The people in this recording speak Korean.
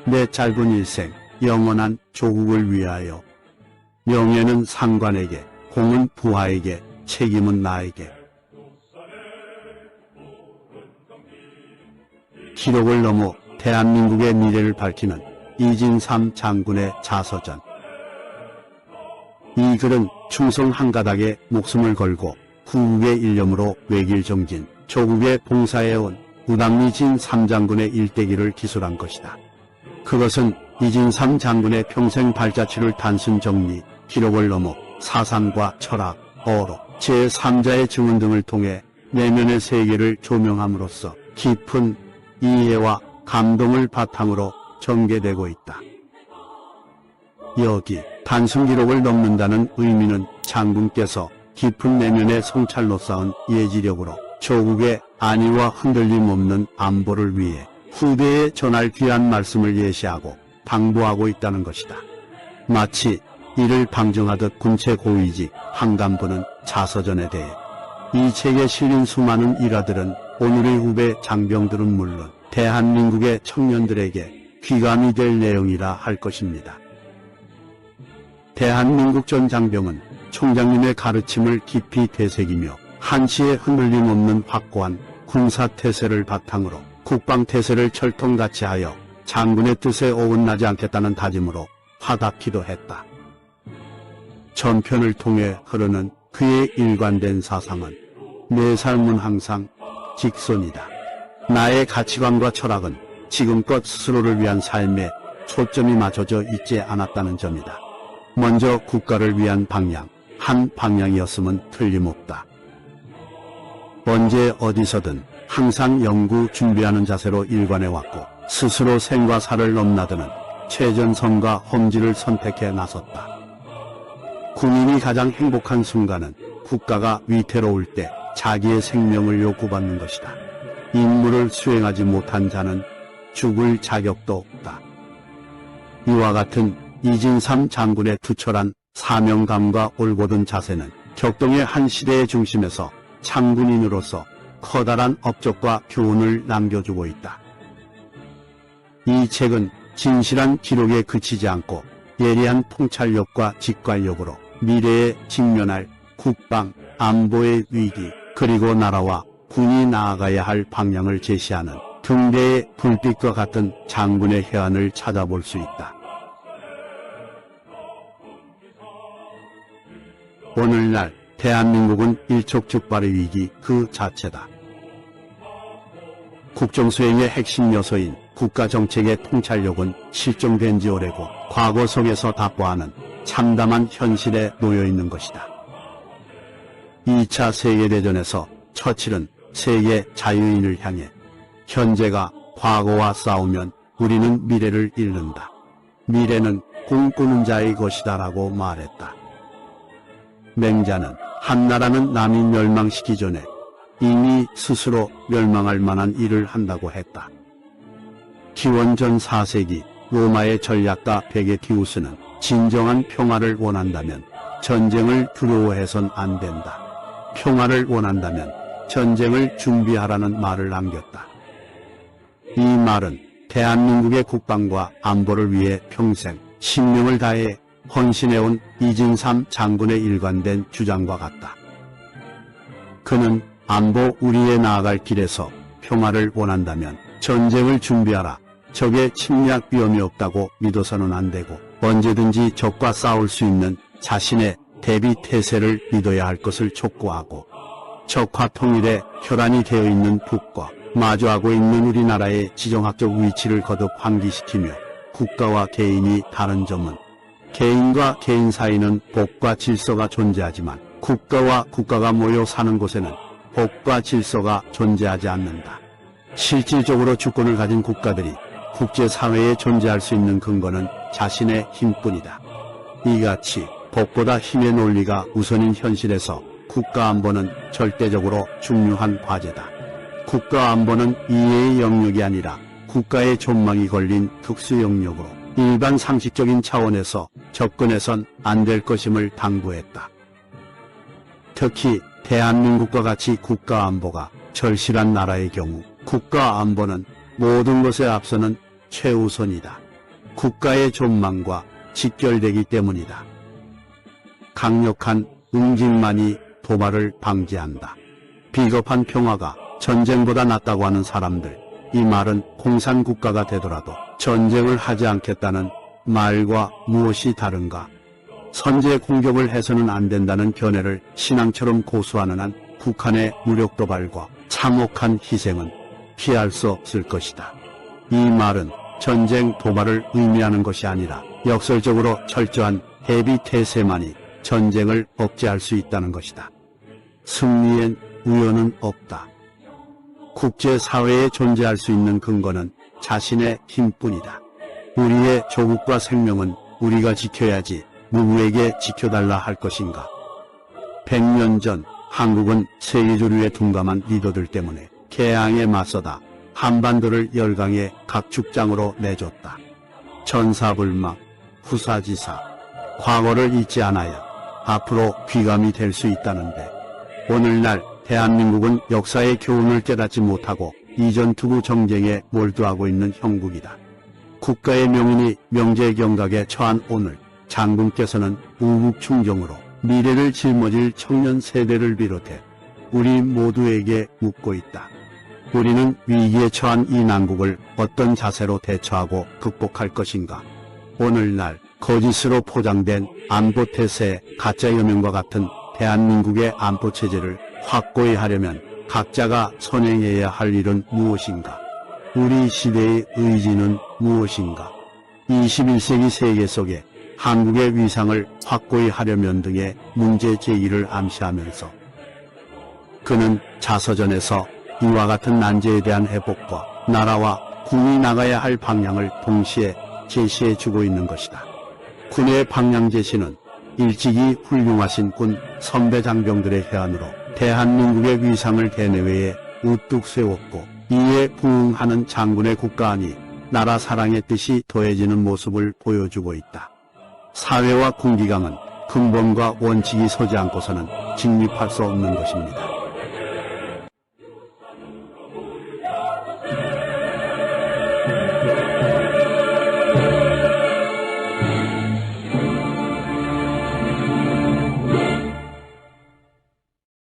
내 짧은 일생 영원한 조국을 위하여. 명예는 상관에게, 공은 부하에게, 책임은 나에게. 기록을 넘어 대한민국의 미래를 밝히는 이진삼 장군의 자서전. 이 글은 충성 한 가닥에 목숨을 걸고 후국의 일념으로 외길정진, 조국에 봉사해온 우당리 진3 장군의 일대기를 기술한 것이다. 그것은 이진삼 장군의 평생 발자취를 단순 정리, 기록을 넘어 사상과 철학, 어록, 제3자의 증언 등을 통해 내면의 세계를 조명함으로써 깊은 이해와 감동을 바탕으로 전개되고 있다. 여기 단순 기록을 넘는다는 의미는 장군께서 깊은 내면의 성찰로 쌓은 예지력으로 조국의 안위와 흔들림 없는 안보를 위해 후대에 전할 귀한 말씀을 예시하고 당부하고 있다는 것이다. 마치 이를 방증하듯 군체 고위직 한간부는 자서전에 대해 이 책에 실린 수많은 일화들은 오늘의 후배 장병들은 물론 대한민국의 청년들에게 귀감이 될 내용이라 할 것입니다. 대한민국 전 장병은 총장님의 가르침을 깊이 되새기며 한치의 흔들림 없는 확고한 군사태세를 바탕으로 국방태세를 철통같이 하여 장군의 뜻에 어긋나지 않겠다는 다짐으로 화답기도 했다. 전편을 통해 흐르는 그의 일관된 사상은 내 삶은 항상 직선이다. 나의 가치관과 철학은 지금껏 스스로를 위한 삶에 초점이 맞춰져 있지 않았다는 점이다. 먼저 국가를 위한 방향, 한 방향이었음은 틀림없다. 언제 어디서든 항상 연구 준비하는 자세로 일관해왔고 스스로 생과 사를 넘나드는 최전선과 험지를 선택해 나섰다. 군인이 가장 행복한 순간은 국가가 위태로울 때 자기의 생명을 요구받는 것이다. 임무를 수행하지 못한 자는 죽을 자격도 없다. 이와 같은 이진삼 장군의 투철한 사명감과 올곧은 자세는 격동의 한 시대의 중심에서 참군인으로서 커다란 업적과 교훈을 남겨주고 있다. 이 책은 진실한 기록에 그치지 않고 예리한 통찰력과 직관력으로 미래에 직면할 국방, 안보의 위기, 그리고 나라와 군이 나아가야 할 방향을 제시하는 등대의 불빛과 같은 장군의 해안을 찾아볼 수 있다. 오늘날 대한민국은 일촉즉발의 위기 그 자체다. 국정수행의 핵심 요소인 국가정책의 통찰력은 실종된 지 오래고 과거 속에서 답보하는 참담한 현실에 놓여있는 것이다. 2차 세계대전에서 처칠은 세계 자유인을 향해 현재가 과거와 싸우면 우리는 미래를 잃는다. 미래는 꿈꾸는 자의 것이다 라고 말했다. 맹자는 한나라는 남이 멸망시키기 전에 이미 스스로 멸망할 만한 일을 한다고 했다. 기원전 4세기 로마의 전략가 베게티우스는 진정한 평화를 원한다면 전쟁을 두려워해선 안 된다. 평화를 원한다면 전쟁을 준비하라는 말을 남겼다. 이 말은 대한민국의 국방과 안보를 위해 평생 신명을 다해 헌신해온 이진삼 장군의 일관된 주장과 같다. 그는 안보 우리에 나아갈 길에서 평화를 원한다면 전쟁을 준비하라. 적의 침략 위험이 없다고 믿어서는 안 되고 언제든지 적과 싸울 수 있는 자신의 대비 태세를 믿어야 할 것을 촉구하고 적화 통일에 혈안이 되어 있는 북과 마주하고 있는 우리나라의 지정학적 위치를 거듭 환기시키며 국가와 개인이 다른 점은 개인과 개인 사이는 법과 질서가 존재하지만 국가와 국가가 모여 사는 곳에는 법과 질서가 존재하지 않는다. 실질적으로 주권을 가진 국가들이 국제사회에 존재할 수 있는 근거는 자신의 힘뿐이다. 이같이 법보다 힘의 논리가 우선인 현실에서 국가안보는 절대적으로 중요한 과제다. 국가안보는 이해의 영역이 아니라 국가의 존망이 걸린 특수 영역으로 일반 상식적인 차원에서 접근해선 안 될 것임을 당부했다. 특히 대한민국과 같이 국가안보가 절실한 나라의 경우 국가안보는 모든 것에 앞서는 최우선이다. 국가의 존망과 직결되기 때문이다. 강력한 응징만이 도발을 방지한다. 비겁한 평화가 전쟁보다 낫다고 하는 사람들, 이 말은 공산국가가 되더라도 전쟁을 하지 않겠다는 말과 무엇이 다른가? 선제 공격을 해서는 안 된다는 견해를 신앙처럼 고수하는 한 북한의 무력 도발과 참혹한 희생은 피할 수 없을 것이다. 이 말은 전쟁 도발을 의미하는 것이 아니라 역설적으로 철저한 대비 태세만이 전쟁을 억제할 수 있다는 것이다. 승리엔 우연은 없다. 국제사회에 존재할 수 있는 근거는 자신의 힘뿐이다. 우리의 조국과 생명은 우리가 지켜야지 누구에게 지켜달라 할 것인가. 100년 전 한국은 세계조류에 둔감한 리더들 때문에 개항에 맞서다 한반도를 열강의 각축장으로 내줬다. 전사불망, 후사지사, 과거를 잊지 않아야 앞으로 귀감이 될 수 있다는데, 오늘날 대한민국은 역사의 교훈을 깨닫지 못하고 이전 투구 정쟁에 몰두하고 있는 형국이다. 국가의 명인이 명제경각에 처한 오늘, 장군께서는 우국충정으로 미래를 짊어질 청년 세대를 비롯해 우리 모두에게 묻고 있다. 우리는 위기에 처한 이 난국을 어떤 자세로 대처하고 극복할 것인가? 오늘날 거짓으로 포장된 안보태세, 가짜 여명과 같은 대한민국의 안보체제를 확고히 하려면 각자가 선행해야 할 일은 무엇인가? 우리 시대의 의지는 무엇인가? 21세기 세계 속에 한국의 위상을 확고히 하려면 등의 문제 제기를 암시하면서 그는 자서전에서 이와 같은 난제에 대한 회복과 나라와 군이 나가야 할 방향을 동시에 제시해주고 있는 것이다. 군의 방향 제시는 일찍이 훌륭하신 군 선배 장병들의 해안으로 대한민국의 위상을 대내외에 우뚝 세웠고, 이에 부응하는 장군의 국가안이 나라 사랑의 뜻이 더해지는 모습을 보여주고 있다. 사회와 군기강은 근본과 원칙이 서지 않고서는 진립할 수 없는 것입니다.